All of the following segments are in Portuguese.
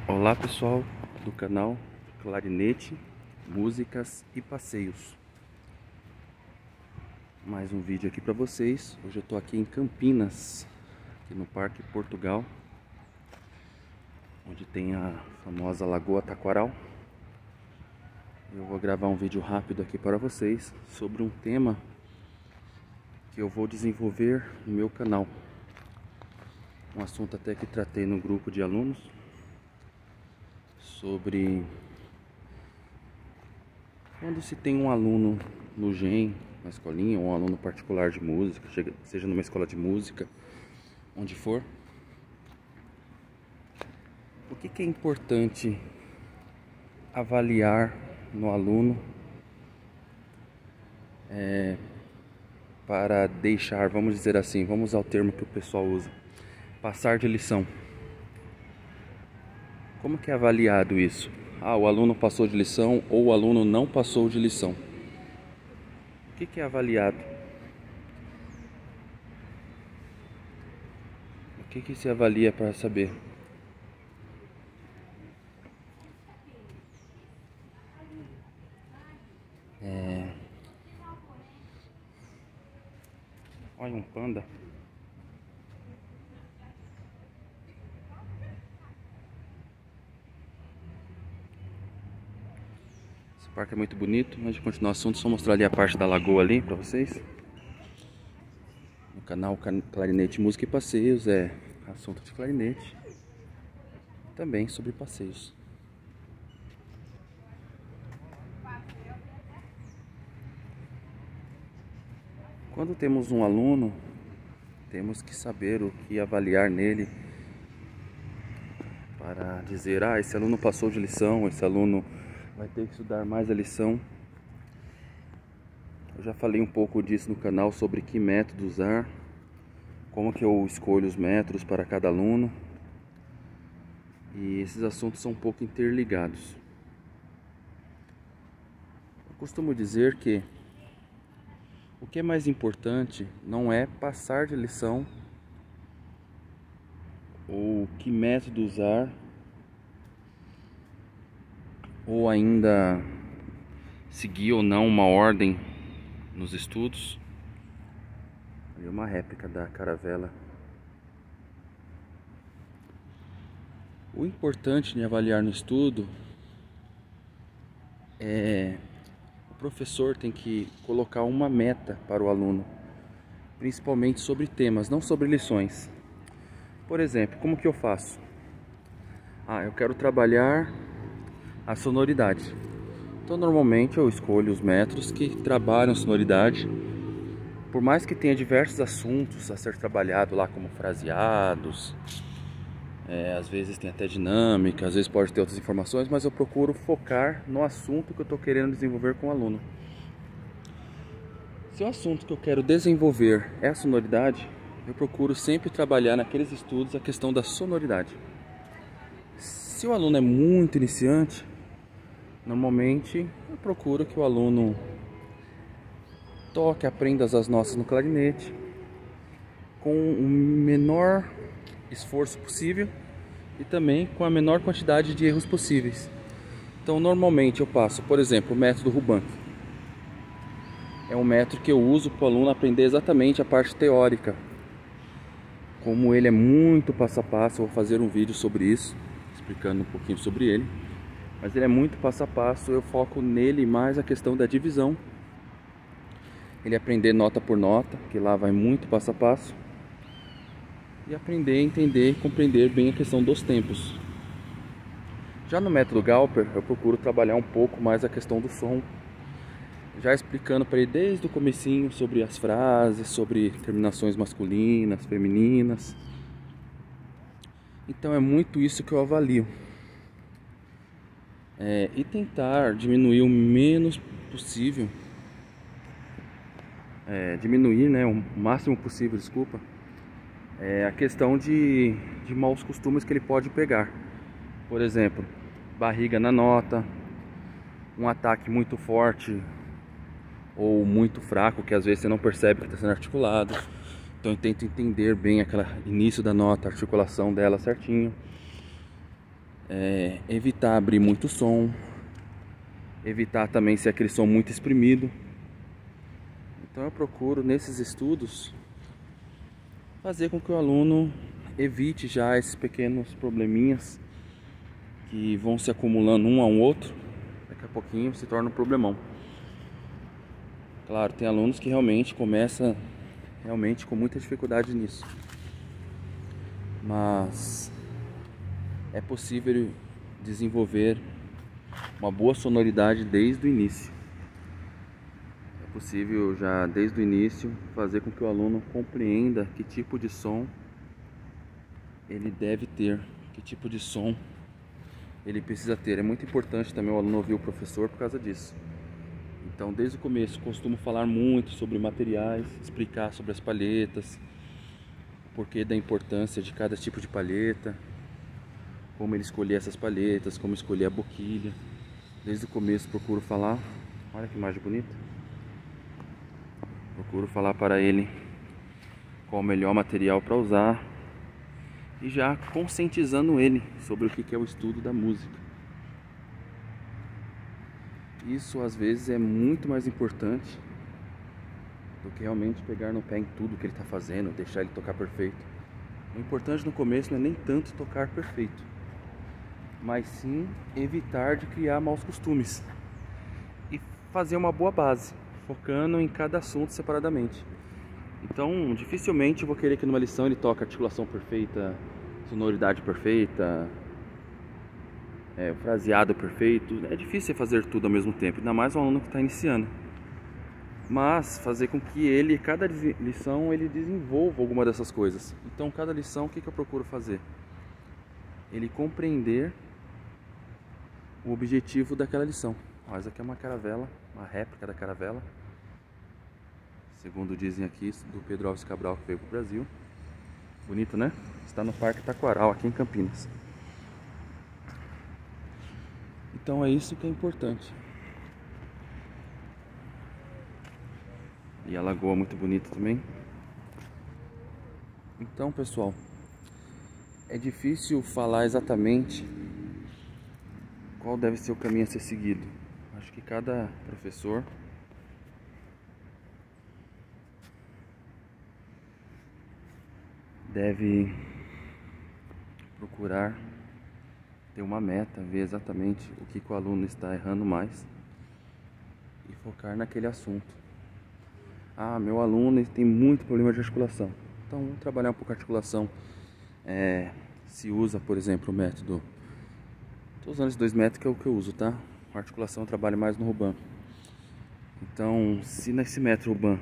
Olá pessoal do canal Clarinete, Músicas e Passeios. Mais um vídeo aqui para vocês. Hoje eu estou aqui em Campinas, aqui no Parque Portugal, onde tem a famosa Lagoa Taquaral. Eu vou gravar um vídeo rápido aqui para vocês sobre um tema que eu vou desenvolver no meu canal. Um assunto até que tratei no grupo de alunos, sobre quando se tem um aluno no GEM, na escolinha, ou um aluno particular de música, seja numa escola de música, onde for. O que é importante avaliar no aluno para deixar, vamos dizer assim, vamos usar o termo que o pessoal usa, passar de lição. Como que é avaliado isso? O aluno passou de lição ou o aluno não passou de lição. O que é avaliado? O que se avalia para saber? Olha um panda. Esse parque é muito bonito. Antes de continuar o assunto, só mostrar ali a parte da lagoa ali para vocês. No canal Clarinete, Música e Passeios é assunto de clarinete, também sobre passeios. Quando temos um aluno, temos que saber o que avaliar nele para dizer, esse aluno passou de lição, esse aluno vai ter que estudar mais a lição. Eu já falei um pouco disso no canal, sobre que método usar, como que eu escolho os métodos para cada aluno. E esses assuntos são um pouco interligados. Eu costumo dizer que o que é mais importante não é passar de lição ou que método usar, ou ainda seguir ou não uma ordem nos estudos. Ali uma réplica da caravela. O importante em avaliar no estudo o professor tem que colocar uma meta para o aluno, principalmente sobre temas, não sobre lições. Por exemplo, como que eu faço? Eu quero trabalhar a sonoridade. Então normalmente eu escolho os métodos que trabalham sonoridade. Por mais que tenha diversos assuntos a ser trabalhado lá, como fraseados, às vezes tem até dinâmica, às vezes pode ter outras informações, mas eu procuro focar no assunto que eu estou querendo desenvolver com o aluno. Se o assunto que eu quero desenvolver é a sonoridade, eu procuro sempre trabalhar naqueles estudos a questão da sonoridade. Se o aluno é muito iniciante, normalmente eu procuro que o aluno toque, aprenda as notas no clarinete com o menor esforço possível e também com a menor quantidade de erros possíveis. Então normalmente eu passo, por exemplo, o método Ruban. É um método que eu uso para o aluno aprender exatamente a parte teórica. Como ele é muito passo a passo, eu vou fazer um vídeo sobre isso, explicando um pouquinho sobre ele. Mas ele é muito passo a passo, eu foco nele mais a questão da divisão. Ele aprender nota por nota, que lá vai muito passo a passo. E aprender, entender e compreender bem a questão dos tempos. Já no método Galper, eu procuro trabalhar um pouco mais a questão do som, já explicando para ele desde o comecinho sobre as frases, sobre terminações masculinas, femininas. Então é muito isso que eu avalio. E tentar diminuir o menos possível, o máximo possível, desculpa, a questão de maus costumes que ele pode pegar. Por exemplo, barriga na nota, um ataque muito forte ou muito fraco, que às vezes você não percebe que está sendo articulado. Então eu tento entender bem aquele início da nota, a articulação dela certinho. evitar abrir muito som, evitar também ser aquele som muito exprimido. Então eu procuro nesses estudos fazer com que o aluno evite já esses pequenos probleminhas que vão se acumulando um ao outro, daqui a pouquinho se torna um problemão. Claro, tem alunos que realmente começam com muita dificuldade nisso, mas é possível desenvolver uma boa sonoridade desde o início. É possível já desde o início fazer com que o aluno compreenda que tipo de som ele deve ter, que tipo de som ele precisa ter. É muito importante também o aluno ouvir o professor por causa disso. Então, desde o começo, costumo falar muito sobre materiais, explicar sobre as palhetas, o porquê da importância de cada tipo de palheta, como ele escolher essas palhetas, como escolher a boquilha. Desde o começo procuro falar, olha que imagem bonita. Procuro falar para ele qual o melhor material para usar e já conscientizando ele sobre o que é o estudo da música. Isso às vezes é muito mais importante do que realmente pegar no pé em tudo que ele está fazendo, deixar ele tocar perfeito. O importante no começo não é nem tanto tocar perfeito, mas sim evitar de criar maus costumes e fazer uma boa base, focando em cada assunto separadamente. Então, dificilmente eu vou querer que numa lição ele toque articulação perfeita, sonoridade perfeita, fraseado perfeito. É difícil fazer tudo ao mesmo tempo, ainda mais um aluno que está iniciando. Mas fazer com que ele, cada lição, ele desenvolva alguma dessas coisas. Então, cada lição, o que eu procuro fazer? Ele compreender o objetivo daquela lição. Ó, essa aqui é uma caravela, uma réplica da caravela, segundo dizem aqui, do Pedro Alves Cabral, que veio para o Brasil. Bonito, né? Está no Parque Taquaral, aqui em Campinas. Então é isso que é importante. E a lagoa muito bonita também. Então, pessoal, é difícil falar exatamente qual deve ser o caminho a ser seguido. Acho que cada professor deve procurar ter uma meta, ver exatamente o que o aluno está errando mais e focar naquele assunto. Ah, meu aluno tem muito problema de articulação, então vamos trabalhar um pouco a articulação. Se usa, por exemplo, o método, estou usando esses 2 métodos que é o que eu uso, tá? A articulação eu trabalho mais no Ruban. Então, se nesse método Ruban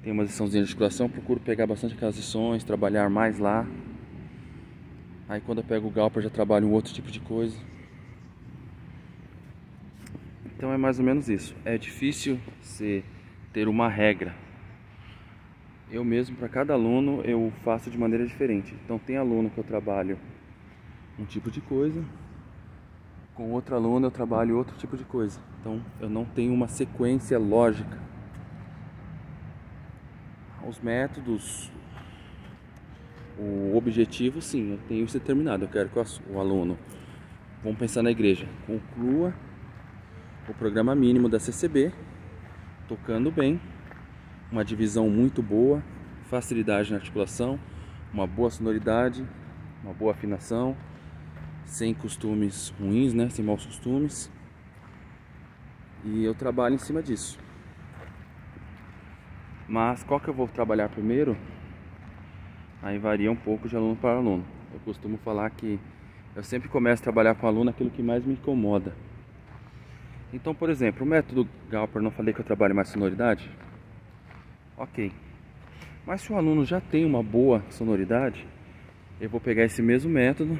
tem uma liçãozinha de articulação, procuro pegar bastante aquelas lições, trabalhar mais lá. Aí quando eu pego o Galper já trabalho um outro tipo de coisa. Então é mais ou menos isso. É difícil ter uma regra. Eu mesmo, para cada aluno, eu faço de maneira diferente. Então tem aluno que eu trabalho um tipo de coisa, com outro aluno eu trabalho outro tipo de coisa. Então eu não tenho uma sequência lógica. Os métodos, o objetivo, sim, eu tenho isso determinado. Eu quero que o aluno, vamos pensar na igreja, conclua o programa mínimo da CCB, tocando bem, uma divisão muito boa, facilidade na articulação, uma boa sonoridade, uma boa afinação, sem costumes ruins, né? Sem maus costumes. E eu trabalho em cima disso. Mas qual que eu vou trabalhar primeiro? Aí varia um pouco de aluno para aluno. Eu costumo falar que eu sempre começo a trabalhar com o aluno aquilo que mais me incomoda. Então, por exemplo, o método Galper, não falei que eu trabalho mais sonoridade? Ok. Mas se o aluno já tem uma boa sonoridade, eu vou pegar esse mesmo método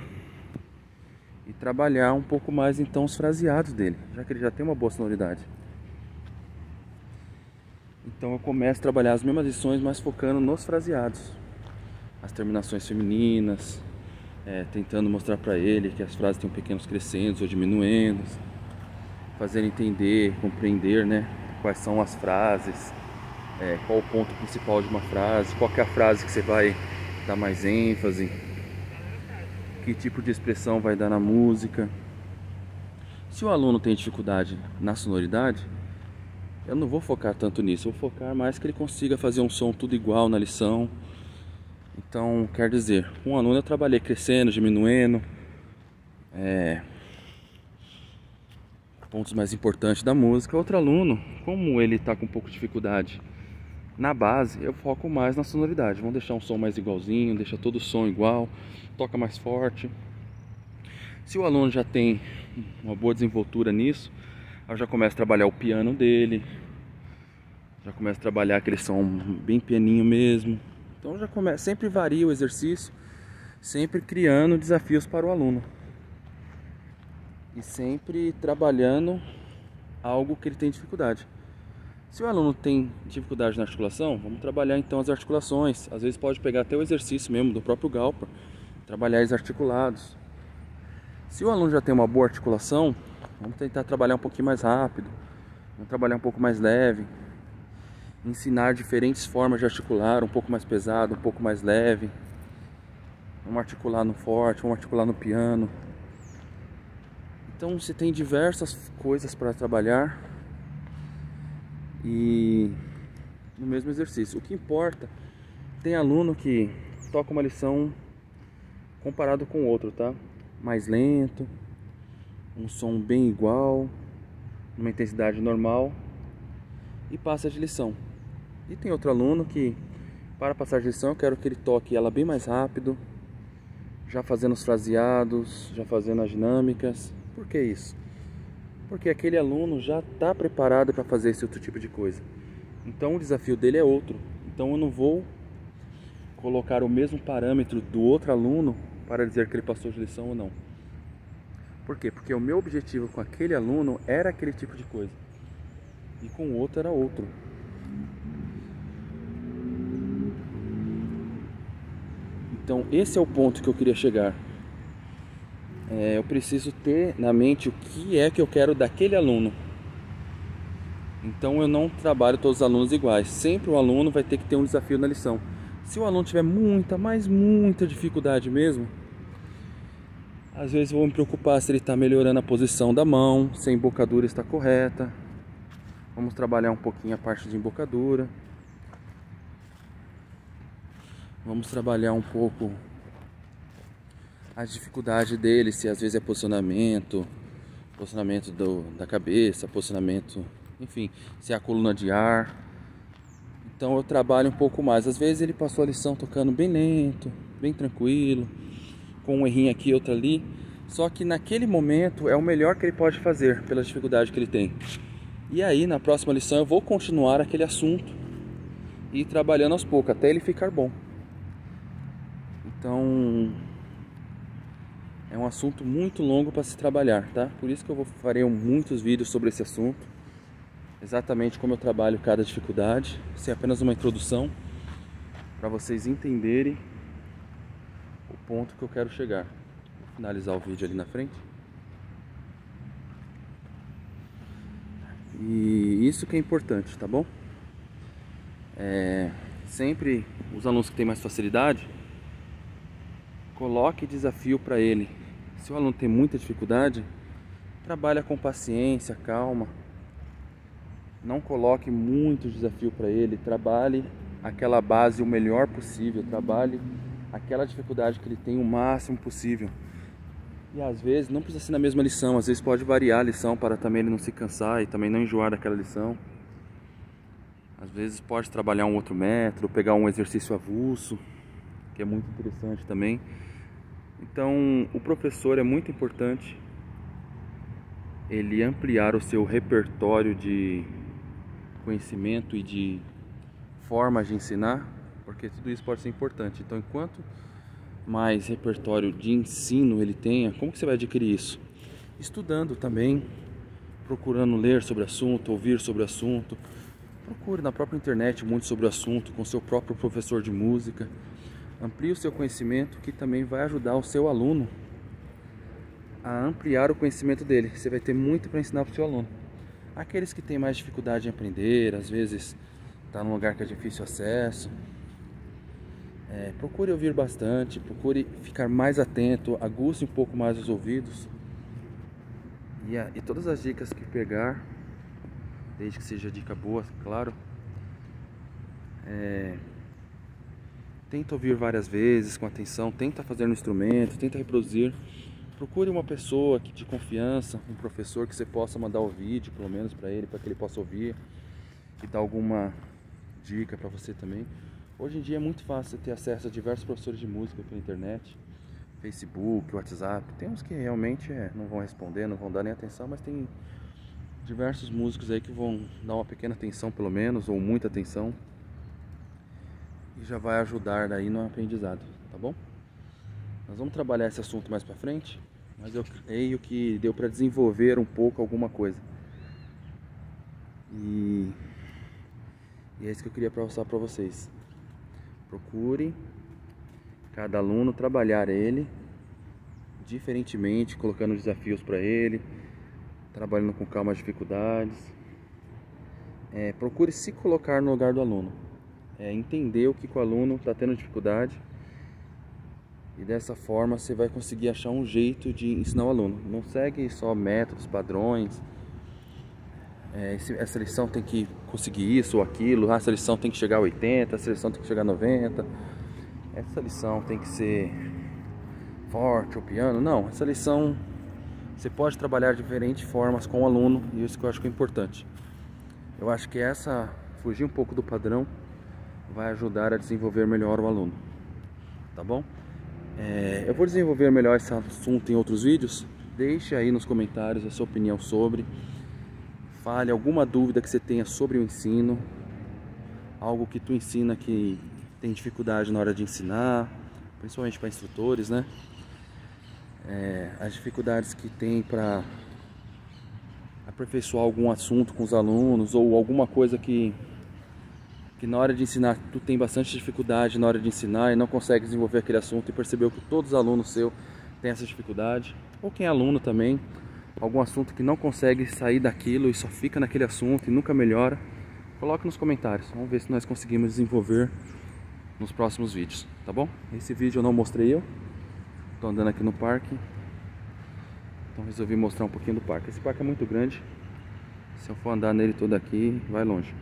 e trabalhar um pouco mais então os fraseados dele, já que ele já tem uma boa sonoridade. Então eu começo a trabalhar as mesmas lições, mas focando nos fraseados, as terminações femininas, tentando mostrar para ele que as frases têm pequenos crescendos ou diminuendos, fazer ele entender, compreender, né, quais são as frases, qual o ponto principal de uma frase, qual que é a frase que você vai dar mais ênfase, que tipo de expressão vai dar na música. Se o aluno tem dificuldade na sonoridade, eu não vou focar tanto nisso, eu vou focar mais que ele consiga fazer um som tudo igual na lição. Então, quer dizer, com um aluno eu trabalhei crescendo, diminuindo, pontos mais importantes da música. Outro aluno, como ele está com um pouco de dificuldade na base, eu foco mais na sonoridade. Vamos deixar um som mais igualzinho, deixa todo o som igual, toca mais forte. Se o aluno já tem uma boa desenvoltura nisso, eu já começo a trabalhar o piano dele, já começo a trabalhar aquele som bem pianinho mesmo. Então já começa, sempre varia o exercício, sempre criando desafios para o aluno e sempre trabalhando algo que ele tem dificuldade. Se o aluno tem dificuldade na articulação, vamos trabalhar então as articulações. Às vezes pode pegar até o exercício mesmo do próprio Galper, trabalhar eles articulados. Se o aluno já tem uma boa articulação, vamos tentar trabalhar um pouquinho mais rápido, vamos trabalhar um pouco mais leve, ensinar diferentes formas de articular, um pouco mais pesado, um pouco mais leve. Vamos articular no forte, vamos articular no piano. Então você tem diversas coisas para trabalhar e no mesmo exercício. O que importa, tem aluno que toca uma lição comparado com o outro, tá? Mais lento, um som bem igual, uma intensidade normal e passa de lição. E tem outro aluno que, para passar de lição, eu quero que ele toque ela bem mais rápido, já fazendo os fraseados, já fazendo as dinâmicas. Por que isso? Porque aquele aluno já está preparado para fazer esse outro tipo de coisa. Então o desafio dele é outro. Então eu não vou colocar o mesmo parâmetro do outro aluno para dizer que ele passou de lição ou não. Por quê? Porque o meu objetivo com aquele aluno era aquele tipo de coisa e com o outro era outro. Então esse é o ponto que eu queria chegar. Eu preciso ter na mente o que é que eu quero daquele aluno. Então eu não trabalho todos os alunos iguais. Sempre o aluno vai ter que ter um desafio na lição. Se o aluno tiver muita, mas muita dificuldade mesmo, às vezes eu vou me preocupar se ele está melhorando a posição da mão, se a embocadura está correta. Vamos trabalhar um pouquinho a parte de embocadura. Vamos trabalhar um pouco a dificuldade dele, se às vezes é posicionamento da cabeça, posicionamento, enfim, se é a coluna de ar. Então eu trabalho um pouco mais. Às vezes ele passou a lição tocando bem lento, bem tranquilo, com um errinho aqui, outro ali. Só que naquele momento é o melhor que ele pode fazer pela dificuldade que ele tem. E aí na próxima lição eu vou continuar aquele assunto e ir trabalhando aos poucos até ele ficar bom. Então é um assunto muito longo para se trabalhar, tá? Por isso que eu farei muitos vídeos sobre esse assunto, exatamente como eu trabalho cada dificuldade. Isso é apenas uma introdução para vocês entenderem o ponto que eu quero chegar. Vou finalizar o vídeo ali na frente. E isso que é importante, tá bom? Sempre os alunos que têm mais facilidade, coloque desafio para ele. Se o aluno tem muita dificuldade, trabalha com paciência, calma. Não coloque muito desafio para ele. Trabalhe aquela base o melhor possível. Trabalhe aquela dificuldade que ele tem o máximo possível. E às vezes não precisa ser na mesma lição. Às vezes pode variar a lição para também ele não se cansar e também não enjoar daquela lição. Às vezes pode trabalhar um outro método, pegar um exercício avulso, que é muito interessante também. Então o professor é muito importante ele ampliar o seu repertório de conhecimento e de formas de ensinar, porque tudo isso pode ser importante. Então enquanto mais repertório de ensino ele tenha, como que você vai adquirir isso? Estudando também, procurando ler sobre o assunto, ouvir sobre o assunto. Procure na própria internet muito sobre o assunto, com seu próprio professor de música. Amplie o seu conhecimento, que também vai ajudar o seu aluno a ampliar o conhecimento dele. Você vai ter muito para ensinar para o seu aluno. Aqueles que têm mais dificuldade em aprender, às vezes está num lugar que é difícil acesso, Procure ouvir bastante, procure ficar mais atento, aguce um pouco mais os ouvidos. E todas as dicas que pegar, desde que seja dica boa, claro, tenta ouvir várias vezes com atenção, tenta fazer no instrumento, tenta reproduzir. Procure uma pessoa de confiança, um professor que você possa mandar o vídeo, pelo menos para ele, para que ele possa ouvir e dar alguma dica para você também. Hoje em dia é muito fácil você ter acesso a diversos professores de música pela internet, Facebook, WhatsApp. Tem uns que realmente não vão responder, não vão dar nem atenção, mas tem diversos músicos aí que vão dar uma pequena atenção pelo menos, ou muita atenção, e já vai ajudar daí no aprendizado, tá bom? Nós vamos trabalhar esse assunto mais pra frente, mas eu creio que deu para desenvolver um pouco alguma coisa. E é isso que eu queria passar para vocês. Procure cada aluno trabalhar ele diferentemente, colocando desafios para ele, trabalhando com calma as dificuldades. Procure se colocar no lugar do aluno, entender o que o aluno está tendo dificuldade, e dessa forma você vai conseguir achar um jeito de ensinar o aluno. Não segue só métodos, padrões. Essa lição tem que conseguir isso ou aquilo, essa lição tem que chegar a 80, essa lição tem que chegar a 90, essa lição tem que ser forte ou piano. Não, essa lição você pode trabalhar de diferentes formas com o aluno, e isso que eu acho que é importante. Eu acho que fugir um pouco do padrão vai ajudar a desenvolver melhor o aluno, tá bom? Eu vou desenvolver melhor esse assunto em outros vídeos. Deixe aí nos comentários a sua opinião sobre. Fale alguma dúvida que você tenha sobre o ensino, algo que tu ensina que tem dificuldade na hora de ensinar, principalmente para instrutores, né? As dificuldades que tem para aperfeiçoar algum assunto com os alunos, ou alguma coisa que na hora de ensinar tu tem bastante dificuldade na hora de ensinar e não consegue desenvolver aquele assunto, e percebeu que todos os alunos seus têm essa dificuldade, ou quem é aluno também, algum assunto que não consegue sair daquilo e só fica naquele assunto e nunca melhora, coloca nos comentários. Vamos ver se nós conseguimos desenvolver nos próximos vídeos, tá bom? Esse vídeo eu não mostrei eu, tô andando aqui no parque, então resolvi mostrar um pouquinho do parque. Esse parque é muito grande, se eu for andar nele todo aqui, vai longe.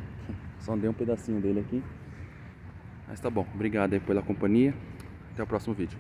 Só andei um pedacinho dele aqui, mas tá bom. Obrigado aí pela companhia, até o próximo vídeo.